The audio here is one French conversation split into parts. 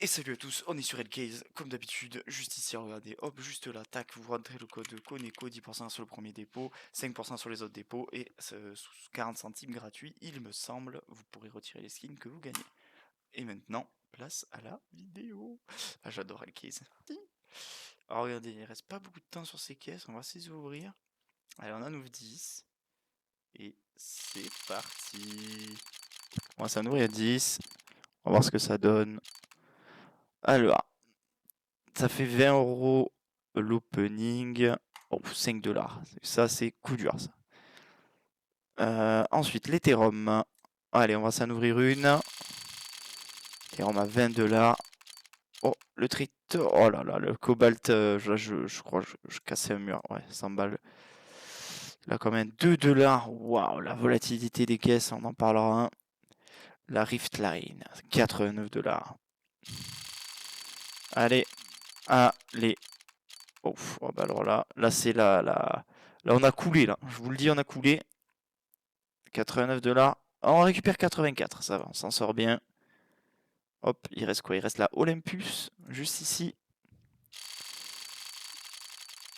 Et salut à tous, on est sur Hellcase, comme d'habitude, juste ici, regardez, hop, juste là, tac, vous rentrez le code Koneko, 10% sur le premier dépôt, 5% sur les autres dépôts, et 40 centimes gratuits, il me semble, vous pourrez retirer les skins que vous gagnez. Et maintenant, place à la vidéo. Ah, j'adore Hellcase. Alors regardez, il reste pas beaucoup de temps sur ces caisses, on va essayer de ouvrir. Allez, on en ouvre 10, et c'est parti. On va s'en ouvrir 10, on va voir ce que ça donne. Alors... ça fait 20 € l'opening. Oh, 5 $. Ça, c'est coup dur, ça. Ensuite, l'Ethereum. Allez, on va s'en ouvrir une. Ethereum à 20 $. Oh, le Trito. Oh là là, le Cobalt. Je crois que je cassais un mur. Ouais, 100 balles. Là, quand même, 2 $. Waouh, la volatilité des caisses, on en parlera. La Rift Line, 89 $. Allez, allez. Oh, oh bah alors là c'est là on a coulé là. Je vous le dis, on a coulé. 89 $. On récupère 84, ça va, on s'en sort bien. Hop, il reste quoi? Il reste la Olympus, juste ici.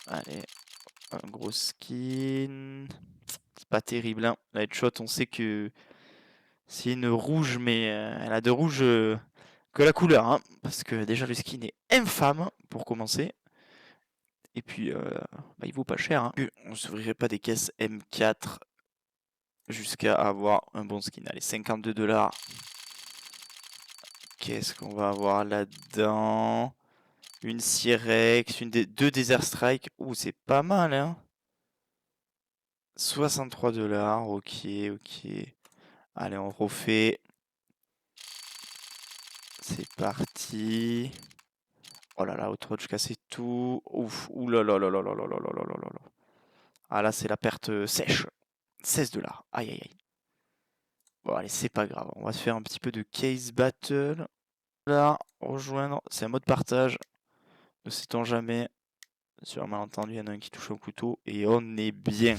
Allez, un gros skin. C'est pas terrible, hein. La headshot, on sait que c'est une rouge, mais elle a de rouge que la couleur, hein. Parce que déjà, le skin est infâme, pour commencer. Et puis, bah, il vaut pas cher, hein. On ne s'ouvrirait pas des caisses M4 jusqu'à avoir un bon skin. Allez, 52 $. Qu'est-ce qu'on va avoir là-dedans? Une Cyrex, deux Desert Strike. Ouh, c'est pas mal, hein? 63 $. Ok, ok. Allez, on refait. C'est parti. Oh là là, autre je cassais tout. Ouf, ouh là là là là là là là là là là là. Ah là, c'est la perte sèche. 16 $. Aïe aïe aïe. Bon, allez, c'est pas grave. On va se faire un petit peu de case battle. Là, rejoindre. C'est un mode partage. Ne sait-on jamais. Sur un malentendu, il y en a un qui touche au couteau. Et on est bien.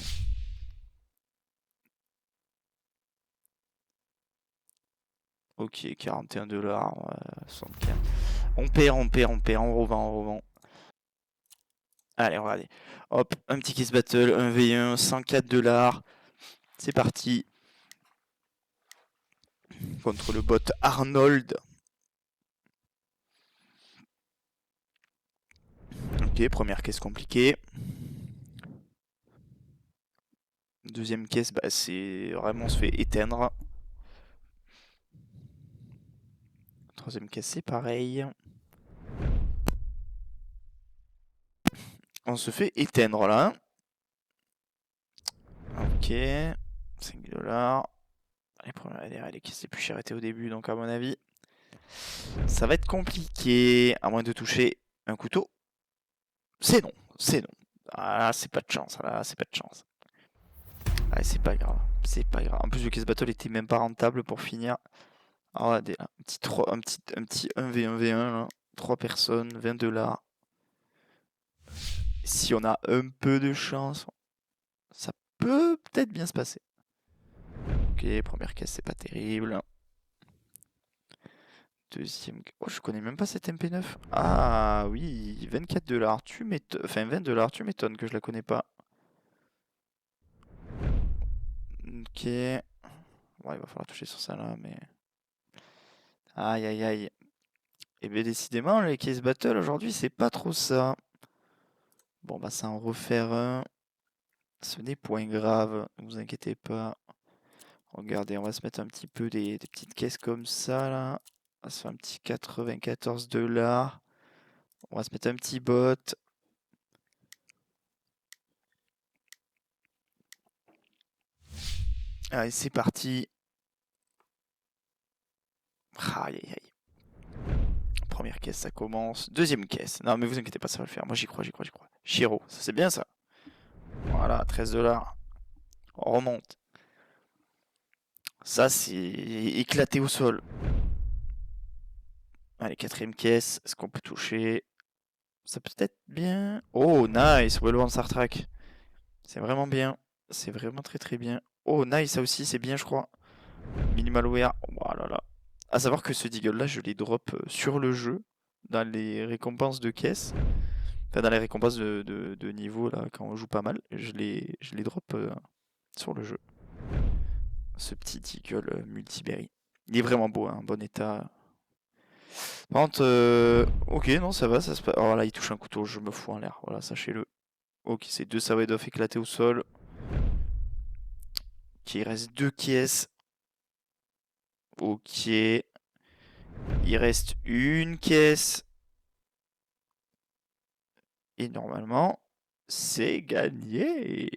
Ok, 41 $. 64. On perd, on revend. Allez, regardez. Hop, un petit case battle, 1v1, 104 $. C'est parti. Contre le bot Arnold. Ok, première caisse compliquée. Deuxième caisse, bah c'est vraiment on se fait éteindre. Troisième caisse, c'est pareil. On se fait éteindre là. Ok. 5 $. Les caisses les plus chères étaient au début, donc à mon avis, ça va être compliqué. À moins de toucher un couteau. C'est non, c'est non. Ah, c'est pas de chance, là, c'est pas de chance. Ah, c'est pas grave, c'est pas grave. En plus, le case battle était même pas rentable pour finir. Alors, regardez, là, un petit 1v1v1, là. 3 personnes, 20 $. Si on a un peu de chance, ça peut peut-être bien se passer. Ok, première caisse, c'est pas terrible. Deuxième... Oh, je connais même pas cette MP9. Ah oui, 24 $. Tu m'étonnes... Enfin, 20 $, tu m'étonnes que je la connais pas. Ok. Bon, il va falloir toucher sur ça là, mais... Aïe, aïe, aïe. Et bien, décidément, les case battle aujourd'hui, c'est pas trop ça. Bon, bah, ça en refaire un. Ce n'est point grave, ne vous inquiétez pas. Regardez, on va se mettre un petit peu des petites caisses comme ça, là. On va se faire un petit 94 $. On va se mettre un petit bot. Allez, c'est parti. Aïe, aïe, aïe. Première caisse, ça commence. Deuxième caisse. Non, mais vous inquiétez pas, ça va le faire. Moi, j'y crois. Chiro, ça c'est bien ça. Voilà, 13 $. On remonte. Ça, c'est éclaté au sol. Allez, quatrième caisse. Est-ce qu'on peut toucher? Ça peut être bien. Oh, nice. Well one Star Trek. C'est vraiment bien. C'est vraiment très très bien. Oh, nice, ça aussi, c'est bien, je crois. Minimal wear. Oh là là. À savoir que ce Deagle là, je les drop sur le jeu, dans les récompenses de caisse. Enfin, dans les récompenses de niveau, là, quand on joue pas mal, je les drop sur le jeu. Ce petit Deagle multiberry. Il est vraiment beau, hein, bon état. Par contre, ok, non, ça va, ça se passe. Oh là, il touche un couteau, je me fous en l'air, voilà, sachez-le. Ok, c'est 2 Sawed Off éclatés au sol. Ok, il reste 2 caisses. Ok. Il reste une caisse. Et normalement, c'est gagné.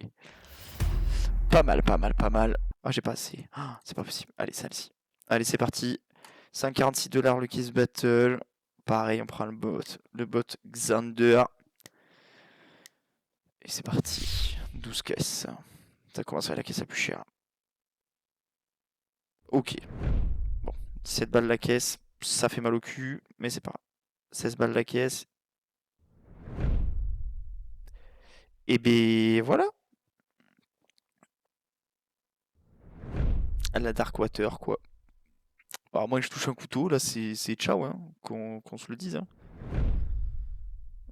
Pas mal, pas mal, pas mal. Ah, j'ai pas assez. Ah, c'est pas possible. Allez, celle-ci. Allez, c'est parti. 146$ le Kiss Battle. Pareil, on prend le bot Xander. Et c'est parti. 12 caisses. Ça commence à être la caisse la plus chère. Ok. Bon, 17 balles la caisse. Ça fait mal au cul, mais c'est pas grave. 16 balles la caisse. Et ben voilà. La Darkwater, quoi. Alors, à moins que je touche un couteau, là, c'est ciao, hein, qu'on se le dise. Hein.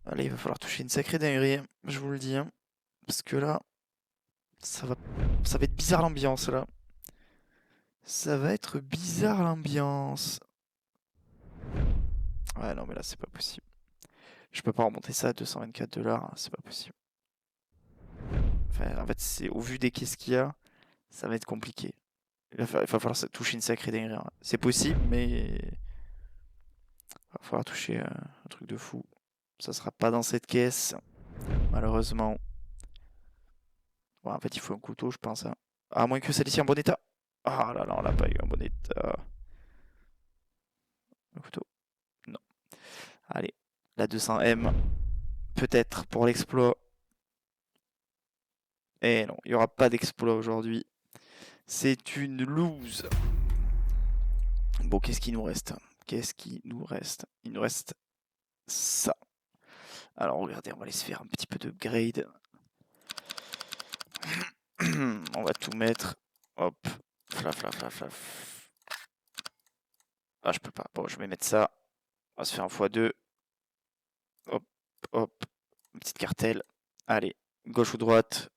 Allez, il va falloir toucher une sacrée dinguerie, je vous le dis. Hein, parce que là, ça va être bizarre l'ambiance, là. Ça va être bizarre l'ambiance. Ouais, non, mais là, c'est pas possible. Je peux pas remonter ça à 224$, hein, c'est pas possible. Enfin, en fait, c'est au vu des caisses qu'il y a, ça va être compliqué. Il va falloir toucher une sacrée dinguerie. Hein. C'est possible, mais il va falloir toucher un truc de fou. Ça sera pas dans cette caisse, malheureusement. Ouais, en fait, il faut un couteau, je pense. Hein. À moins que celle-ci en bon état. Ah là là, on l'a pas eu en bon état. Un couteau. Non. Allez, la 200M. Peut-être pour l'exploit. Eh non, il n'y aura pas d'exploit aujourd'hui. C'est une lose. Bon, qu'est-ce qu'il nous reste? Qu'est-ce qui nous reste? Il nous reste ça. Alors, regardez, on va aller se faire un petit peu d'upgrade. On va tout mettre. Hop. Flaf, flaf, flaf, flaf. Ah, je peux pas. Bon, je vais mettre ça. On va se faire un x2. Hop, hop. Une petite cartelle. Allez, gauche ou droite.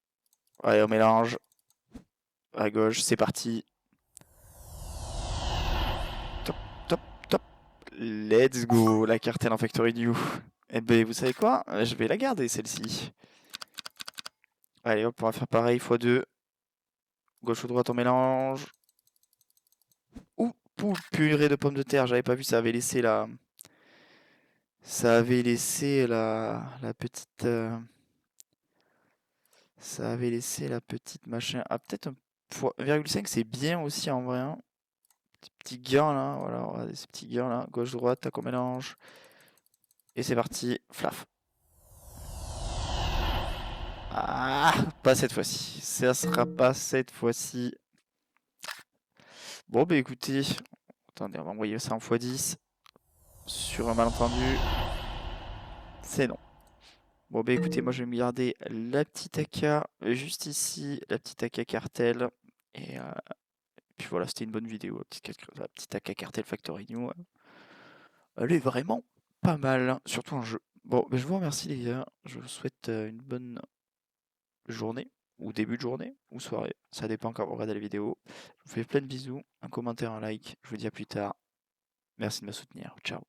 Allez, on mélange. À gauche, c'est parti. Top, top, top. Let's go. La cartelle en Factory New. Eh ben, vous savez quoi? Je vais la garder, celle-ci. Allez, hop, on va faire pareil, x2. Gauche ou droite, on mélange. Ouh, purée de pommes de terre. J'avais pas vu, ça avait laissé la... Ça avait laissé la petite... Ça avait laissé la petite machin. Ah, peut-être un 1,5, c'est bien aussi en vrai. Hein. Petit gain là, voilà, regardez ces petits gains là. Gauche-droite, tac, on mélange. Et c'est parti, flaf. Ah, pas cette fois-ci. Ça sera pas cette fois-ci. Bon, bah écoutez. Attendez, on va envoyer ça en x10. Sur un malentendu. C'est non. Bon, bah écoutez, moi je vais me garder la petite AK juste ici. La petite AK cartel. Et puis voilà, c'était une bonne vidéo. La petite AK cartel Factory New. Elle est vraiment pas mal, surtout en jeu. Bon, bah, je vous remercie les gars. Je vous souhaite une bonne journée, ou début de journée, ou soirée. Ça dépend quand vous regardez la vidéo. Je vous fais plein de bisous, un commentaire, un like. Je vous dis à plus tard. Merci de me soutenir. Ciao.